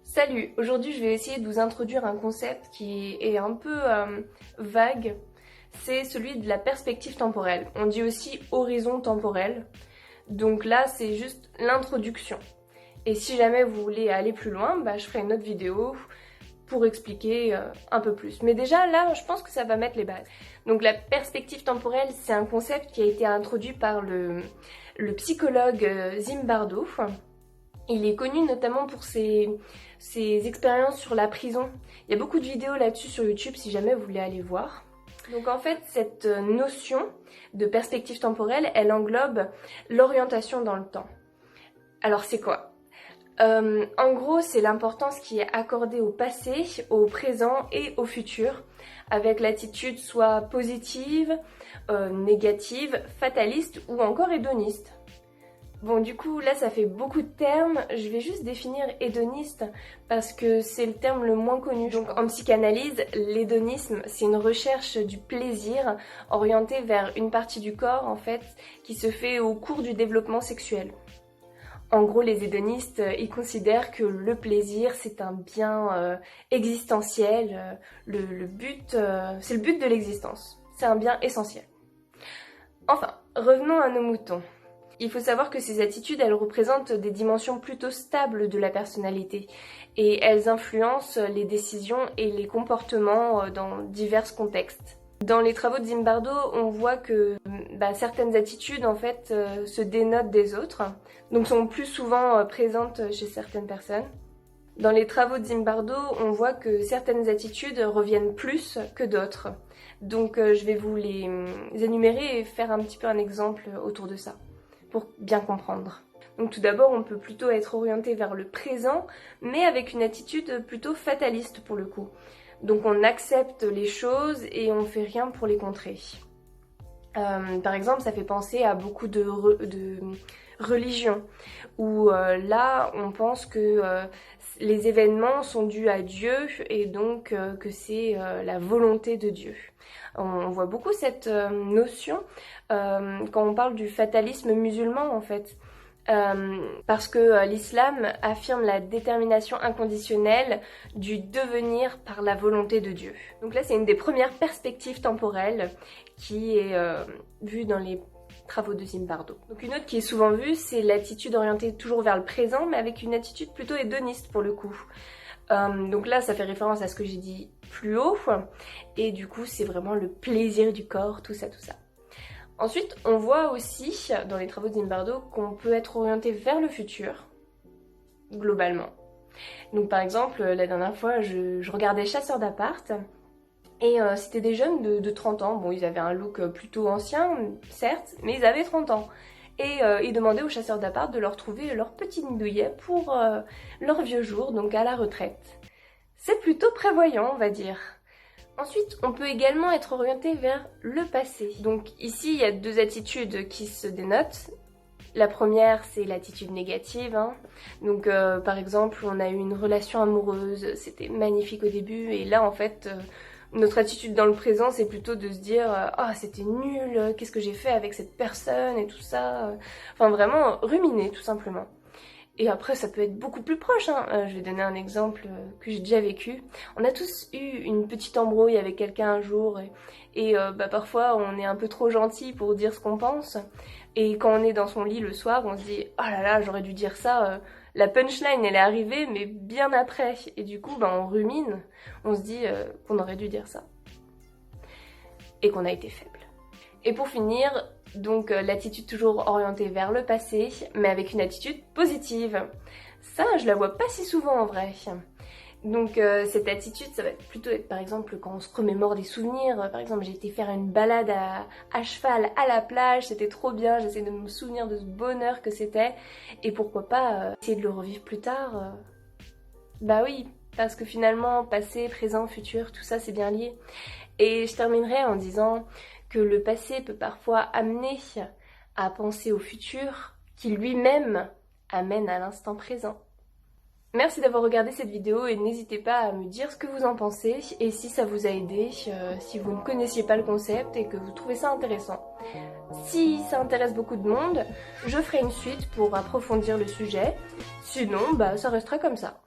Salut, aujourd'hui je vais essayer de vous introduire un concept qui est un peu vague, c'est celui de la perspective temporelle. On dit aussi horizon temporel, donc là c'est juste l'introduction. Et si jamais vous voulez aller plus loin, je ferai une autre vidéo pour expliquer un peu plus. Mais déjà là, je pense que ça va mettre les bases. Donc la perspective temporelle, c'est un concept qui a été introduit par le psychologue Zimbardo. Il est connu notamment pour ses expériences sur la prison. Il y a beaucoup de vidéos là-dessus sur YouTube si jamais vous voulez aller voir. Donc en fait, cette notion de perspective temporelle, elle englobe l'orientation dans le temps. Alors c'est quoi ? En gros, c'est l'importance qui est accordée au passé, au présent et au futur, avec l'attitude soit positive, négative, fataliste ou encore hédoniste. Bon, du coup, là, ça fait beaucoup de termes. Je vais juste définir hédoniste parce que c'est le terme le moins connu. Donc, en psychanalyse, l'hédonisme, c'est une recherche du plaisir orientée vers une partie du corps, en fait, qui se fait au cours du développement sexuel. En gros, les hédonistes, ils considèrent que le plaisir, c'est un bien existentiel. C'est le but de l'existence. C'est un bien essentiel. Enfin, revenons à nos moutons. Il faut savoir que ces attitudes, elles représentent des dimensions plutôt stables de la personnalité et elles influencent les décisions et les comportements dans divers contextes. Dans les travaux de Zimbardo, on voit que certaines attitudes en fait se dénotent des autres, donc sont plus souvent présentes chez certaines personnes. Dans les travaux de Zimbardo, on voit que certaines attitudes reviennent plus que d'autres. Donc je vais vous les énumérer et faire un petit peu un exemple autour de ça, pour bien comprendre. Donc tout d'abord, on peut plutôt être orienté vers le présent, mais avec une attitude plutôt fataliste pour le coup. Donc on accepte les choses et on fait rien pour les contrer. Par exemple, ça fait penser à beaucoup de religions, où là, on pense que les événements sont dus à Dieu et donc que c'est la volonté de Dieu. On voit beaucoup cette notion quand on parle du fatalisme musulman en fait. Parce que l'islam affirme la détermination inconditionnelle du devenir par la volonté de Dieu. Donc là, c'est une des premières perspectives temporelles qui est vue dans les travaux de Zimbardo. Donc une autre qui est souvent vue, c'est l'attitude orientée toujours vers le présent, mais avec une attitude plutôt hédoniste pour le coup. Donc là, ça fait référence à ce que j'ai dit plus haut, et du coup, c'est vraiment le plaisir du corps, tout ça. Ensuite, on voit aussi, dans les travaux de Zimbardo, qu'on peut être orienté vers le futur, globalement. Donc par exemple, la dernière fois, je regardais Chasseurs d'appart, et c'était des jeunes de 30 ans. Bon, ils avaient un look plutôt ancien, certes, mais ils avaient 30 ans. Et ils demandaient aux chasseurs d'appart de leur trouver leur petit nid douillet pour leur vieux jour, donc à la retraite. C'est plutôt prévoyant, on va dire. Ensuite, on peut également être orienté vers le passé. Donc ici, il y a deux attitudes qui se dénotent. La première, c'est l'attitude négative. Donc par exemple, on a eu une relation amoureuse, c'était magnifique au début, et là en fait, notre attitude dans le présent, c'est plutôt de se dire « Ah, c'était nul, qu'est-ce que j'ai fait avec cette personne et tout ça ?» Enfin vraiment, ruminer tout simplement. Et après, ça peut être beaucoup plus proche. Je vais donner un exemple que j'ai déjà vécu. On a tous eu une petite embrouille avec quelqu'un un jour et parfois on est un peu trop gentil pour dire ce qu'on pense. Et quand on est dans son lit le soir, on se dit « Oh là là, j'aurais dû dire ça. La punchline, elle est arrivée, mais bien après. » Et du coup, on rumine. On se dit qu'on aurait dû dire ça. Et qu'on a été faible. Et pour finir, donc l'attitude toujours orientée vers le passé, mais avec une attitude positive. Ça, je la vois pas si souvent en vrai. Donc cette attitude, ça va plutôt être par exemple quand on se remémore des souvenirs. Par exemple, j'ai été faire une balade à cheval à la plage, c'était trop bien, j'essaie de me souvenir de ce bonheur que c'était. Et pourquoi pas essayer de le revivre plus tard. Bah oui, parce que finalement, passé, présent, futur, tout ça c'est bien lié. Et je terminerai en disant que le passé peut parfois amener à penser au futur qui lui-même amène à l'instant présent. Merci d'avoir regardé cette vidéo et n'hésitez pas à me dire ce que vous en pensez et si ça vous a aidé, si vous ne connaissiez pas le concept et que vous trouvez ça intéressant. Si ça intéresse beaucoup de monde, je ferai une suite pour approfondir le sujet, sinon ça restera comme ça.